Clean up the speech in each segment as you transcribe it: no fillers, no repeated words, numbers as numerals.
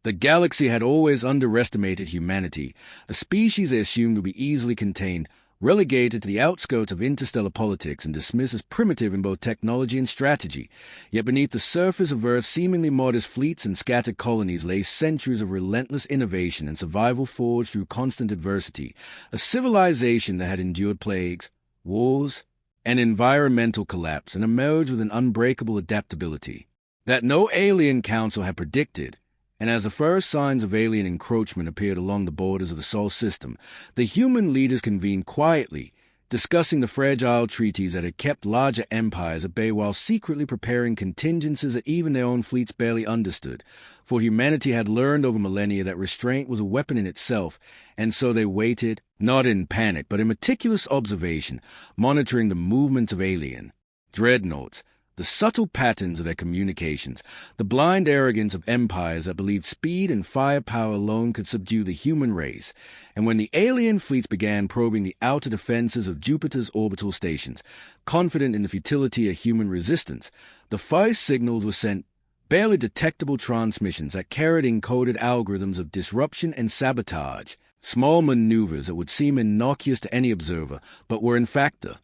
The galaxy had always underestimated humanity, a species they assumed would be easily contained, relegated to the outskirts of interstellar politics and dismissed as primitive in both technology and strategy. Yet beneath the surface of Earth's seemingly modest fleets and scattered colonies lay centuries of relentless innovation and survival forged through constant adversity, a civilization that had endured plagues, wars, and environmental collapse and emerged with an unbreakable adaptability that no alien council had predicted. And as the first signs of alien encroachment appeared along the borders of the Sol system, the human leaders convened quietly, discussing the fragile treaties that had kept larger empires at bay while secretly preparing contingencies that even their own fleets barely understood. For humanity had learned over millennia that restraint was a weapon in itself, and so they waited, not in panic, but in meticulous observation, monitoring the movements of alien dreadnoughts, the subtle patterns of their communications, the blind arrogance of empires that believed speed and firepower alone could subdue the human race. And when the alien fleets began probing the outer defenses of Jupiter's orbital stations, confident in the futility of human resistance, the first signals were sent, barely detectable transmissions that carried encoded algorithms of disruption and sabotage, small maneuvers that would seem innocuous to any observer, but were in fact the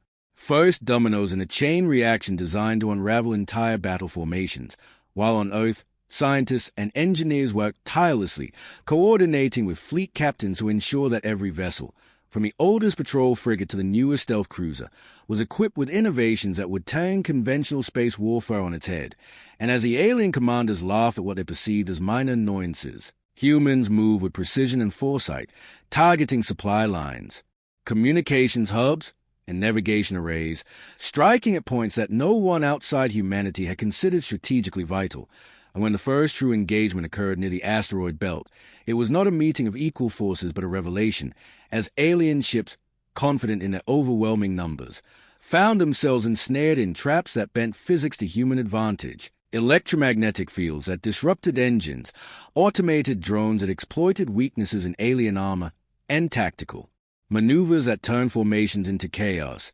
first dominoes in a chain reaction designed to unravel entire battle formations. While on Earth, scientists and engineers worked tirelessly, coordinating with fleet captains to ensure that every vessel, from the oldest patrol frigate to the newest stealth cruiser, was equipped with innovations that would turn conventional space warfare on its head. And as the alien commanders laughed at what they perceived as minor annoyances, humans moved with precision and foresight, targeting supply lines, communications hubs, and navigation arrays, striking at points that no one outside humanity had considered strategically vital. And when the first true engagement occurred near the asteroid belt, it was not a meeting of equal forces but a revelation, as alien ships, confident in their overwhelming numbers, found themselves ensnared in traps that bent physics to human advantage. Electromagnetic fields that disrupted engines, automated drones that exploited weaknesses in alien armor, and tactical maneuvers that turned formations into chaos.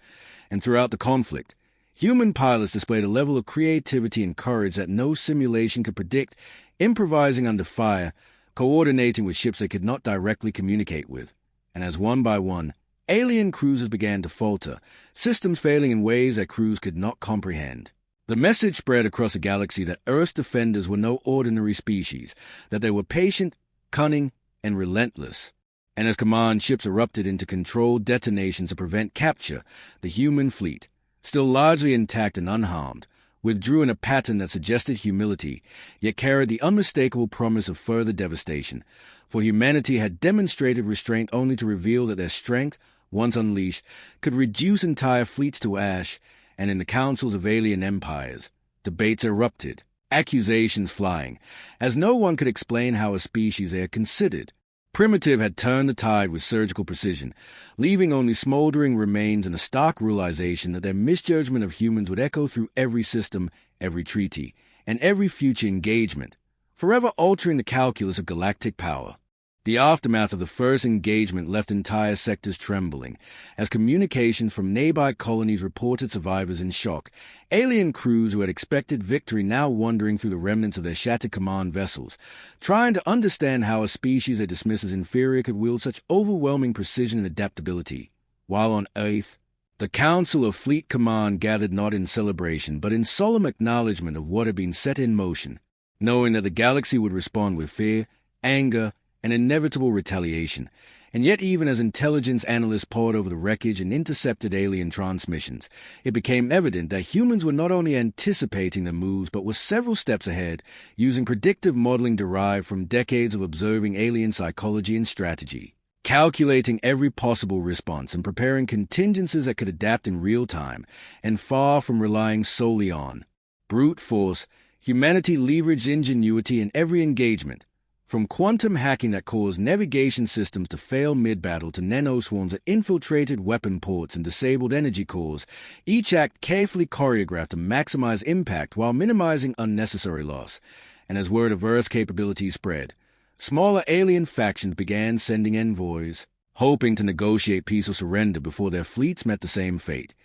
And throughout the conflict, human pilots displayed a level of creativity and courage that no simulation could predict, improvising under fire, coordinating with ships they could not directly communicate with. And as one by one, alien cruisers began to falter, systems failing in ways that crews could not comprehend. The message spread across the galaxy that Earth's defenders were no ordinary species, that they were patient, cunning, and relentless. And as command ships erupted into controlled detonations to prevent capture, the human fleet, still largely intact and unharmed, withdrew in a pattern that suggested humility, yet carried the unmistakable promise of further devastation. For humanity had demonstrated restraint only to reveal that their strength, once unleashed, could reduce entire fleets to ash. And in the councils of alien empires, debates erupted, accusations flying, as no one could explain how a species they had considered primitive had turned the tide with surgical precision, leaving only smoldering remains and a stark realization that their misjudgment of humans would echo through every system, every treaty, and every future engagement, forever altering the calculus of galactic power. The aftermath of the first engagement left entire sectors trembling, as communication from nearby colonies reported survivors in shock, alien crews who had expected victory now wandering through the remnants of their shattered command vessels, trying to understand how a species they dismissed as inferior could wield such overwhelming precision and adaptability. While on Earth, the Council of Fleet Command gathered not in celebration, but in solemn acknowledgement of what had been set in motion, knowing that the galaxy would respond with fear, anger, and inevitable retaliation. And yet even as intelligence analysts pored over the wreckage and intercepted alien transmissions, it became evident that humans were not only anticipating the moves but were several steps ahead, using predictive modeling derived from decades of observing alien psychology and strategy, calculating every possible response and preparing contingencies that could adapt in real time. And far from relying solely on brute force, humanity leveraged ingenuity in every engagement. From quantum hacking that caused navigation systems to fail mid-battle to nanoswarms that infiltrated weapon ports and disabled energy cores, each act carefully choreographed to maximize impact while minimizing unnecessary loss. And as word of Earth's capabilities spread, smaller alien factions began sending envoys, hoping to negotiate peace or surrender before their fleets met the same fate.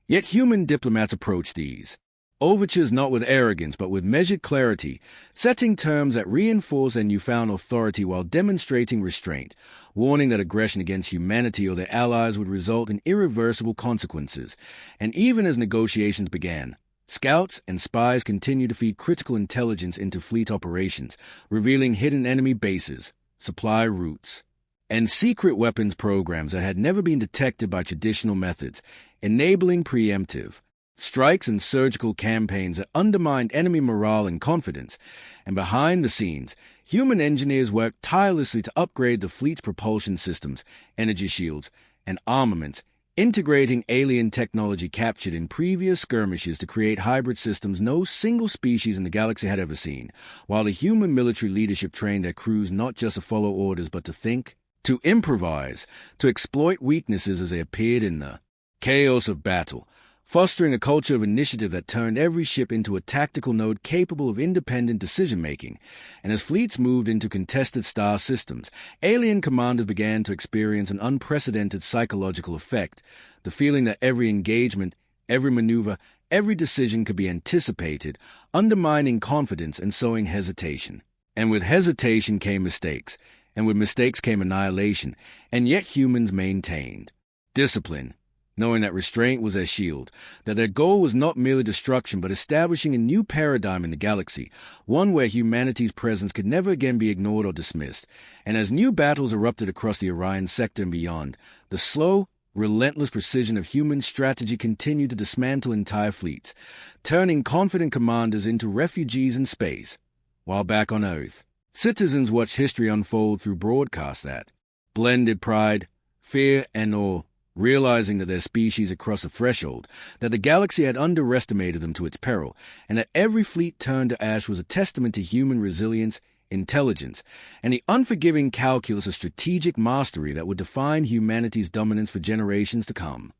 Yet human diplomats approached these Overtures not with arrogance but with measured clarity, setting terms that reinforce their newfound authority while demonstrating restraint, warning that aggression against humanity or their allies would result in irreversible consequences. And even as negotiations began, scouts and spies continued to feed critical intelligence into fleet operations, revealing hidden enemy bases, supply routes, and secret weapons programs that had never been detected by traditional methods, enabling preemptive strikes and surgical campaigns that undermined enemy morale and confidence. And behind the scenes, human engineers worked tirelessly to upgrade the fleet's propulsion systems, energy shields, and armaments, integrating alien technology captured in previous skirmishes to create hybrid systems no single species in the galaxy had ever seen, while the human military leadership trained their crews not just to follow orders but to think, to improvise, to exploit weaknesses as they appeared in the chaos of battle, fostering a culture of initiative that turned every ship into a tactical node capable of independent decision-making. And as fleets moved into contested star systems, alien commanders began to experience an unprecedented psychological effect, the feeling that every engagement, every maneuver, every decision could be anticipated, undermining confidence and sowing hesitation. And with hesitation came mistakes, and with mistakes came annihilation, and yet humans maintained discipline, knowing that restraint was their shield, that their goal was not merely destruction but establishing a new paradigm in the galaxy, one where humanity's presence could never again be ignored or dismissed. And as new battles erupted across the Orion sector and beyond, the slow, relentless precision of human strategy continued to dismantle entire fleets, turning confident commanders into refugees in space. While back on Earth, citizens watched history unfold through broadcasts that blended pride, fear, and awe, realizing that their species had crossed a threshold, that the galaxy had underestimated them to its peril, and that every fleet turned to ash was a testament to human resilience, intelligence, and the unforgiving calculus of strategic mastery that would define humanity's dominance for generations to come.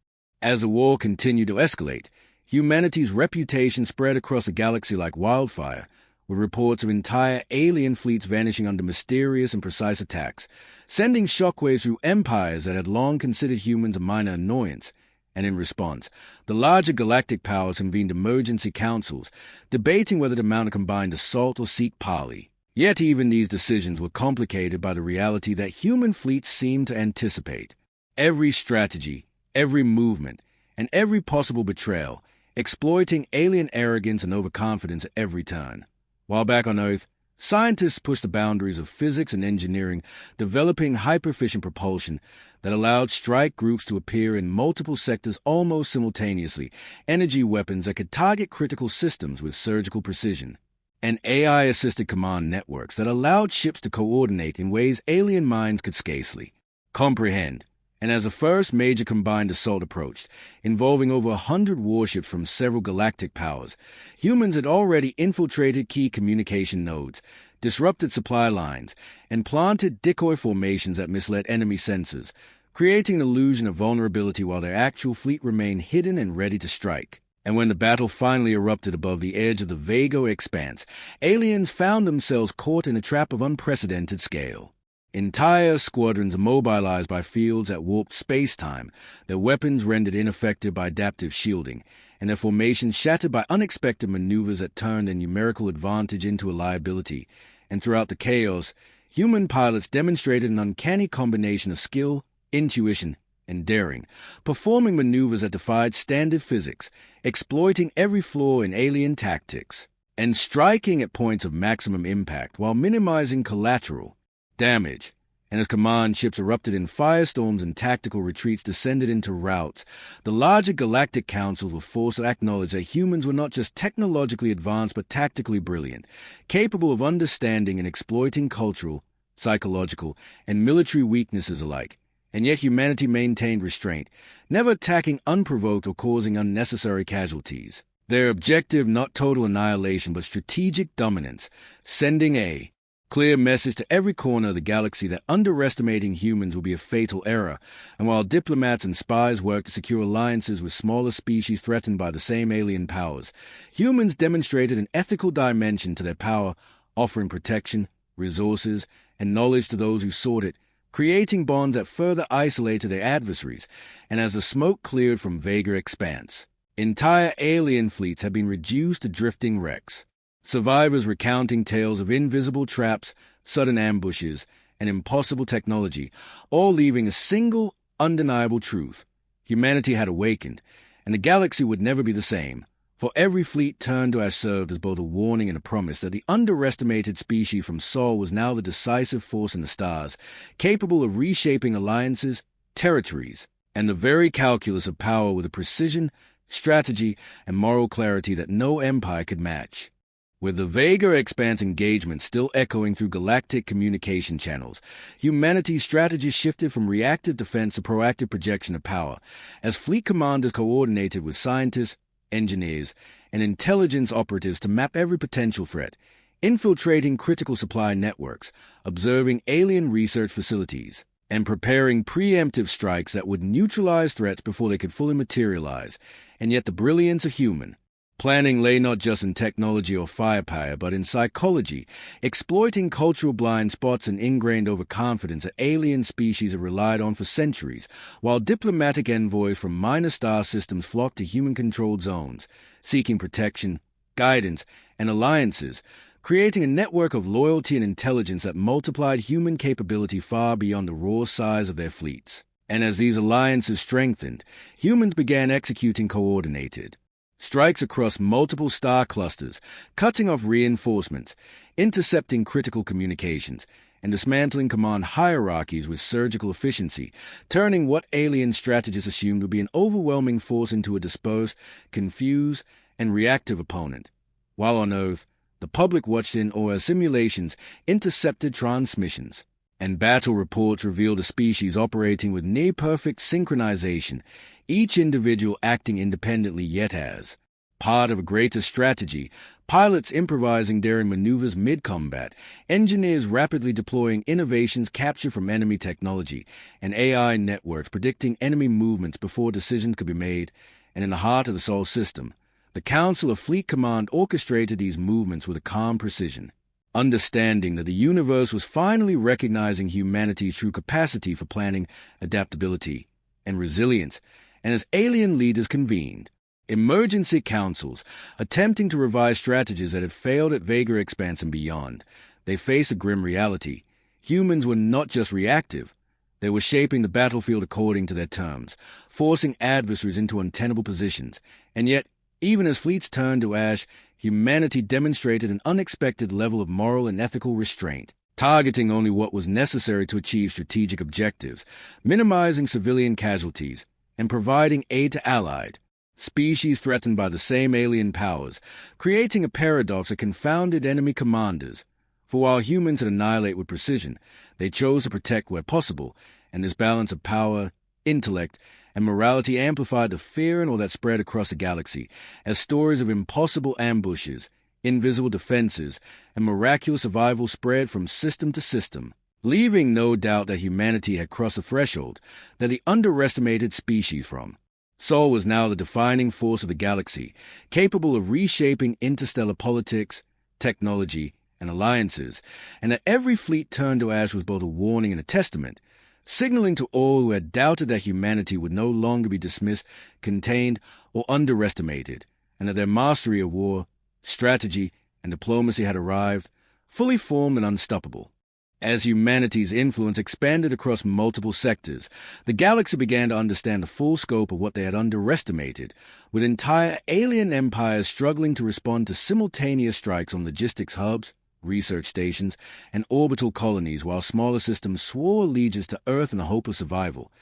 As the war continued to escalate, humanity's reputation spread across the galaxy like wildfire, with reports of entire alien fleets vanishing under mysterious and precise attacks, sending shockwaves through empires that had long considered humans a minor annoyance. And in response, the larger galactic powers convened emergency councils, debating whether to mount a combined assault or seek parley. Yet even these decisions were complicated by the reality that human fleets seemed to anticipate every strategy, every movement, and every possible betrayal, exploiting alien arrogance and overconfidence at every turn. While back on Earth, scientists pushed the boundaries of physics and engineering, developing hyper-efficient propulsion that allowed strike groups to appear in multiple sectors almost simultaneously, energy weapons that could target critical systems with surgical precision, and AI-assisted command networks that allowed ships to coordinate in ways alien minds could scarcely comprehend. And as the first major combined assault approached, involving over 100 warships from several galactic powers, humans had already infiltrated key communication nodes, disrupted supply lines, and planted decoy formations that misled enemy sensors, creating an illusion of vulnerability while their actual fleet remained hidden and ready to strike. And when the battle finally erupted above the edge of the Vega Expanse, aliens found themselves caught in a trap of unprecedented scale. Entire squadrons immobilized by fields that warped space-time, their weapons rendered ineffective by adaptive shielding, and their formations shattered by unexpected maneuvers that turned a numerical advantage into a liability. And throughout the chaos, human pilots demonstrated an uncanny combination of skill, intuition, and daring, performing maneuvers that defied standard physics, exploiting every flaw in alien tactics, and striking at points of maximum impact while minimizing collateral damage. And as command ships erupted in firestorms and tactical retreats descended into routes, the larger galactic councils were forced to acknowledge that humans were not just technologically advanced but tactically brilliant, capable of understanding and exploiting cultural, psychological, and military weaknesses alike. And yet humanity maintained restraint, never attacking unprovoked or causing unnecessary casualties. Their objective not total annihilation but strategic dominance, sending a clear message to every corner of the galaxy that underestimating humans will be a fatal error. And while diplomats and spies work to secure alliances with smaller species threatened by the same alien powers, humans demonstrated an ethical dimension to their power, offering protection, resources, and knowledge to those who sought it, creating bonds that further isolated their adversaries. And as the smoke cleared from Vega Expanse, Entire alien fleets had been reduced to drifting wrecks. Survivors recounting tales of invisible traps, sudden ambushes, and impossible technology, all leaving a single, undeniable truth. Humanity had awakened, and the galaxy would never be the same. For every fleet turned to ash served as both a warning and a promise that the underestimated species from Sol was now the decisive force in the stars, capable of reshaping alliances, territories, and the very calculus of power with a precision, strategy, and moral clarity that no empire could match. With the Vega Expanse engagement still echoing through galactic communication channels, humanity's strategy shifted from reactive defense to proactive projection of power, as fleet commanders coordinated with scientists, engineers, and intelligence operatives to map every potential threat, infiltrating critical supply networks, observing alien research facilities, and preparing preemptive strikes that would neutralize threats before they could fully materialize. And yet the brilliance of human planning lay not just in technology or firepower, but in psychology, exploiting cultural blind spots and ingrained overconfidence that alien species have relied on for centuries, while diplomatic envoys from minor star systems flocked to human-controlled zones, seeking protection, guidance, and alliances, creating a network of loyalty and intelligence that multiplied human capability far beyond the raw size of their fleets. And as these alliances strengthened, humans began executing coordinated strikes across multiple star clusters, cutting off reinforcements, intercepting critical communications, and dismantling command hierarchies with surgical efficiency, turning what alien strategists assumed would be an overwhelming force into a dispersed, confused, and reactive opponent. While on Earth, the public watched in or as simulations intercepted transmissions, and battle reports revealed a species operating with near-perfect synchronization, each individual acting independently yet as part of a greater strategy, pilots improvising daring maneuvers mid-combat, engineers rapidly deploying innovations captured from enemy technology, and AI networks predicting enemy movements before decisions could be made. And in the heart of the Sol system, the Council of Fleet Command orchestrated these movements with a calm precision, understanding that the universe was finally recognizing humanity's true capacity for planning, adaptability, and resilience. And as alien leaders convened emergency councils, attempting to revise strategies that had failed at Vega Expanse and beyond, they faced a grim reality. Humans were not just reactive. They were shaping the battlefield according to their terms, forcing adversaries into untenable positions. And yet, even as fleets turned to ash, humanity demonstrated an unexpected level of moral and ethical restraint, targeting only what was necessary to achieve strategic objectives, minimizing civilian casualties, and providing aid to allied species threatened by the same alien powers, creating a paradox that confounded enemy commanders. For while humans could annihilate with precision, they chose to protect where possible, and this balance of power, intellect, and morality amplified the fear and all that spread across the galaxy, as stories of impossible ambushes, invisible defenses, and miraculous survival spread from system to system, leaving no doubt that humanity had crossed a threshold that the underestimated species from Sol was now the defining force of the galaxy, capable of reshaping interstellar politics, technology, and alliances, and that every fleet turned to ash was both a warning and a testament, signaling to all who had doubted that humanity would no longer be dismissed, contained, or underestimated, and that their mastery of war, strategy, and diplomacy had arrived, fully formed and unstoppable. As humanity's influence expanded across multiple sectors, the galaxy began to understand the full scope of what they had underestimated, with entire alien empires struggling to respond to simultaneous strikes on logistics hubs, research stations, and orbital colonies, while smaller systems swore allegiance to Earth in the hope of survival,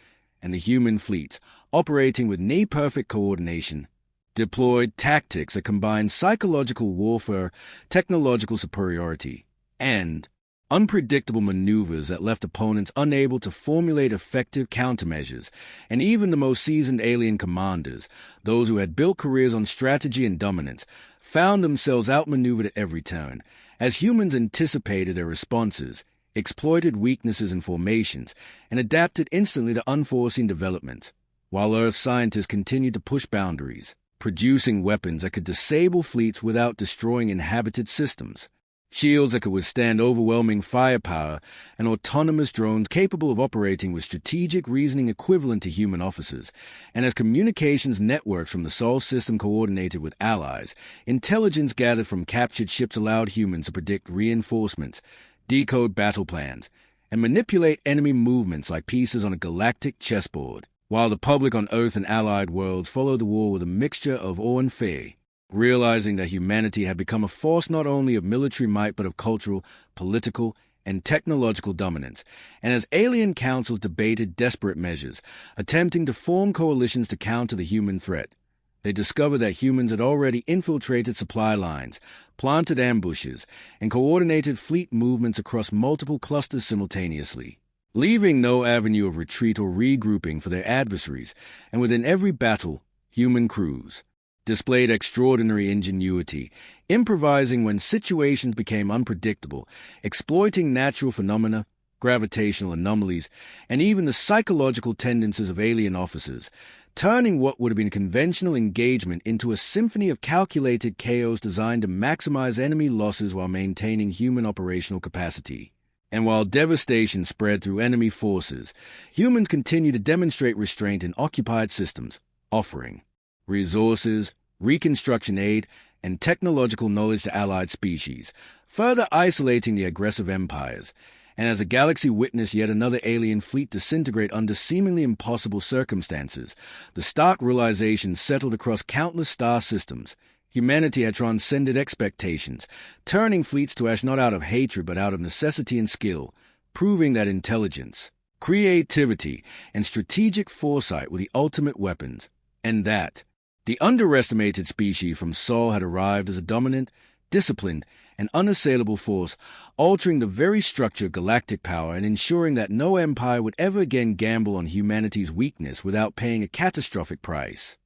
and the human fleets, operating with near-perfect coordination, deployed tactics that combined psychological warfare, technological superiority, and unpredictable maneuvers that left opponents unable to formulate effective countermeasures. And even the most seasoned alien commanders, those who had built careers on strategy and dominance, found themselves outmaneuvered at every turn, as humans anticipated their responses, exploited weaknesses in formations, and adapted instantly to unforeseen developments, while Earth scientists continued to push boundaries, producing weapons that could disable fleets without destroying inhabited systems. shields that could withstand overwhelming firepower, and autonomous drones capable of operating with strategic reasoning equivalent to human officers. And as communications networks from the Sol system coordinated with allies, intelligence gathered from captured ships allowed humans to predict reinforcements, decode battle plans, and manipulate enemy movements like pieces on a galactic chessboard, while the public on Earth and allied worlds followed the war with a mixture of awe and fear, realizing that humanity had become a force not only of military might but of cultural, political, and technological dominance. And as alien councils debated desperate measures, attempting to form coalitions to counter the human threat, they discovered that humans had already infiltrated supply lines, planted ambushes, and coordinated fleet movements across multiple clusters simultaneously, leaving no avenue of retreat or regrouping for their adversaries. And within every battle, human crews displayed extraordinary ingenuity, improvising when situations became unpredictable, exploiting natural phenomena, gravitational anomalies, and even the psychological tendencies of alien officers, turning what would have been a conventional engagement into a symphony of calculated chaos designed to maximize enemy losses while maintaining human operational capacity. And while devastation spread through enemy forces, humans continue to demonstrate restraint in occupied systems, offering resources, reconstruction aid, and technological knowledge to allied species, further isolating the aggressive empires. And as the galaxy witnessed yet another alien fleet disintegrate under seemingly impossible circumstances, the stark realization settled across countless star systems. Humanity had transcended expectations, turning fleets to ash not out of hatred but out of necessity and skill, proving that intelligence, creativity, and strategic foresight were the ultimate weapons, and that the underestimated species from Sol had arrived as a dominant, disciplined, and unassailable force, altering the very structure of galactic power and ensuring that no empire would ever again gamble on humanity's weakness without paying a catastrophic price.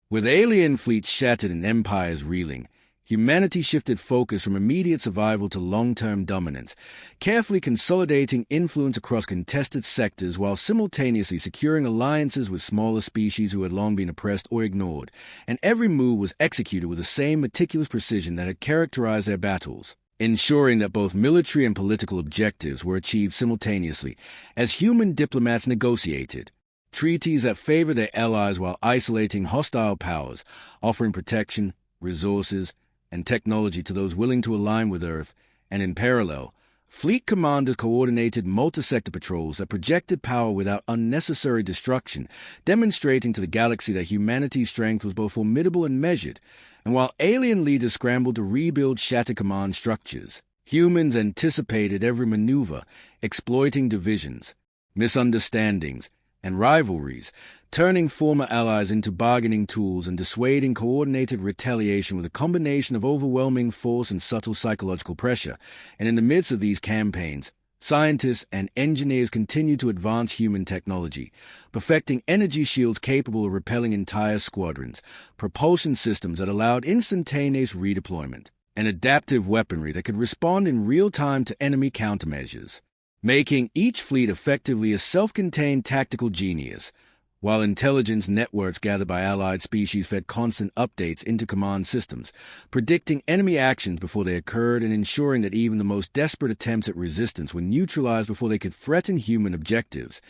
With alien fleets shattered and empires reeling, humanity shifted focus from immediate survival to long-term dominance, carefully consolidating influence across contested sectors while simultaneously securing alliances with smaller species who had long been oppressed or ignored, and every move was executed with the same meticulous precision that had characterized their battles, ensuring that both military and political objectives were achieved simultaneously as human diplomats negotiated treaties that favor their allies while isolating hostile powers, offering protection, resources, and technology to those willing to align with Earth. And in parallel, fleet commanders coordinated multi-sector patrols that projected power without unnecessary destruction, demonstrating to the galaxy that humanity's strength was both formidable and measured. And while alien leaders scrambled to rebuild shattered command structures, humans anticipated every maneuver, exploiting divisions, misunderstandings, and rivalries, turning former allies into bargaining tools and dissuading coordinated retaliation with a combination of overwhelming force and subtle psychological pressure. And in the midst of these campaigns, scientists and engineers continued to advance human technology, perfecting energy shields capable of repelling entire squadrons, propulsion systems that allowed instantaneous redeployment, and adaptive weaponry that could respond in real time to enemy countermeasures, making each fleet effectively a self-contained tactical genius, while intelligence networks gathered by allied species fed constant updates into command systems, predicting enemy actions before they occurred and ensuring that even the most desperate attempts at resistance were neutralized before they could threaten human objectives.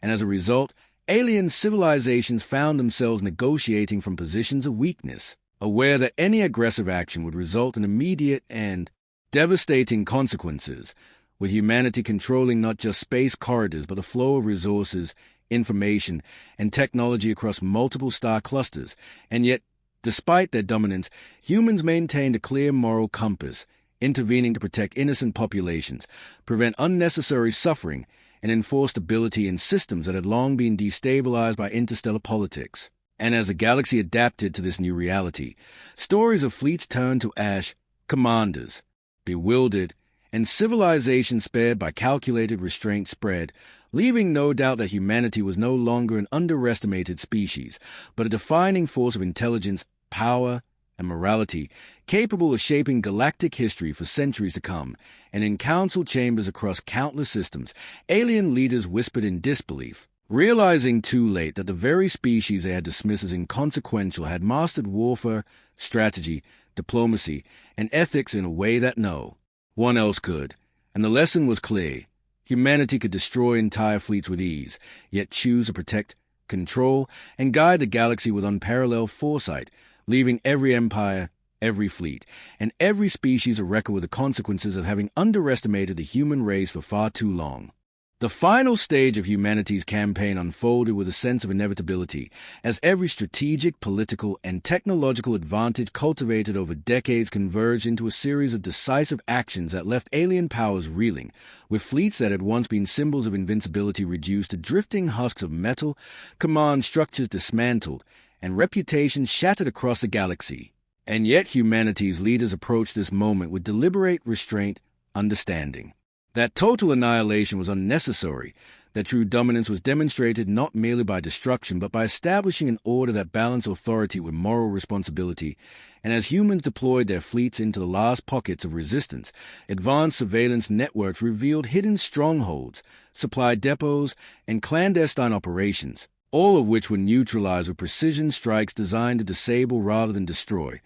And as a result, alien civilizations found themselves negotiating from positions of weakness, aware that any aggressive action would result in immediate and devastating consequences, with humanity controlling not just space corridors but the flow of resources, information, and technology across multiple star clusters. And yet, despite their dominance, humans maintained a clear moral compass, intervening to protect innocent populations, prevent unnecessary suffering, and enforce stability in systems that had long been destabilized by interstellar politics. And as the galaxy adapted to this new reality, stories of fleets turned to ash, commanders, bewildered, and civilization spared by calculated restraint spread, leaving no doubt that humanity was no longer an underestimated species, but a defining force of intelligence, power, and morality, capable of shaping galactic history for centuries to come. And in council chambers across countless systems, alien leaders whispered in disbelief, realizing too late that the very species they had dismissed as inconsequential had mastered warfare, strategy, diplomacy, and ethics in a way that no One else could, and the lesson was clear. Humanity could destroy entire fleets with ease, yet choose to protect, control, and guide the galaxy with unparalleled foresight, leaving every empire, every fleet, and every species a record with the consequences of having underestimated the human race for far too long. The final stage of humanity's campaign unfolded with a sense of inevitability, as every strategic, political, and technological advantage cultivated over decades converged into a series of decisive actions that left alien powers reeling, with fleets that had once been symbols of invincibility reduced to drifting husks of metal, command structures dismantled, and reputations shattered across the galaxy. And yet humanity's leaders approached this moment with deliberate restraint, understanding that total annihilation was unnecessary, that true dominance was demonstrated not merely by destruction but by establishing an order that balanced authority with moral responsibility, and as humans deployed their fleets into the last pockets of resistance, advanced surveillance networks revealed hidden strongholds, supply depots, and clandestine operations, all of which were neutralized with precision strikes designed to disable rather than destroy,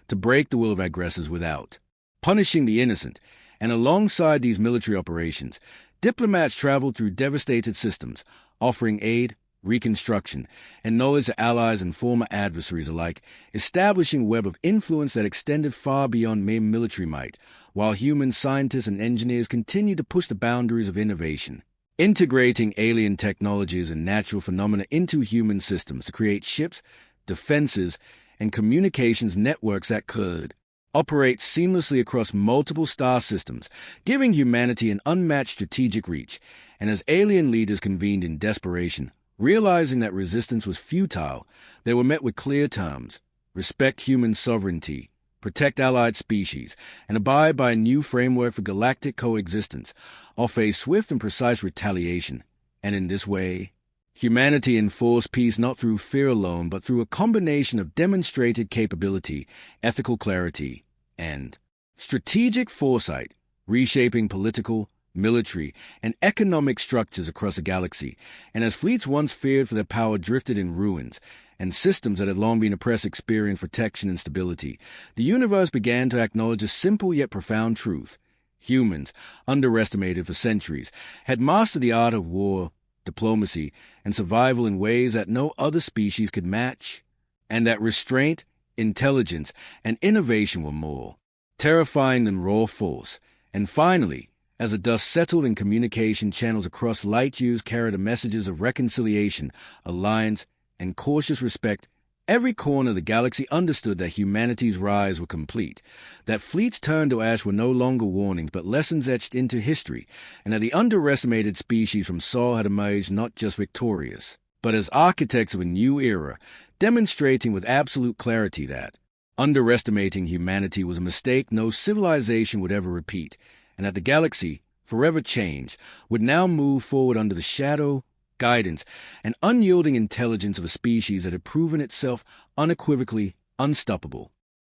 to break the will of aggressors without punishing the innocent. And alongside these military operations, diplomats traveled through devastated systems, offering aid, reconstruction, and knowledge to allies and former adversaries alike, establishing a web of influence that extended far beyond mere military might, while human scientists and engineers continued to push the boundaries of innovation, integrating alien technologies and natural phenomena into human systems to create ships, defenses, and communications networks that could operate seamlessly across multiple star systems, giving humanity an unmatched strategic reach. And as alien leaders convened in desperation, realizing that resistance was futile, they were met with clear terms: respect human sovereignty, protect allied species, and abide by a new framework for galactic coexistence, offer a swift and precise retaliation. And in this way, humanity enforced peace not through fear alone, but through a combination of demonstrated capability, ethical clarity, and strategic foresight, reshaping political, military, and economic structures across the galaxy. And as fleets once feared for their power drifted in ruins, and systems that had long been oppressed experienced protection and stability, the universe began to acknowledge a simple yet profound truth. Humans, underestimated for centuries, had mastered the art of war, diplomacy, and survival in ways that no other species could match, and that restraint, intelligence, and innovation were more terrifying than raw force. And finally, as the dust settled and communication channels across light years carried the messages of reconciliation, alliance, and cautious respect, every corner of the galaxy understood that humanity's rise was complete, that fleets turned to ash were no longer warnings but lessons etched into history, and that the underestimated species from Sol had emerged not just victorious, but as architects of a new era, demonstrating with absolute clarity that underestimating humanity was a mistake no civilization would ever repeat, and that the galaxy, forever changed, would now move forward under the shadow, guidance, and unyielding intelligence of a species that had proven itself unequivocally unstoppable.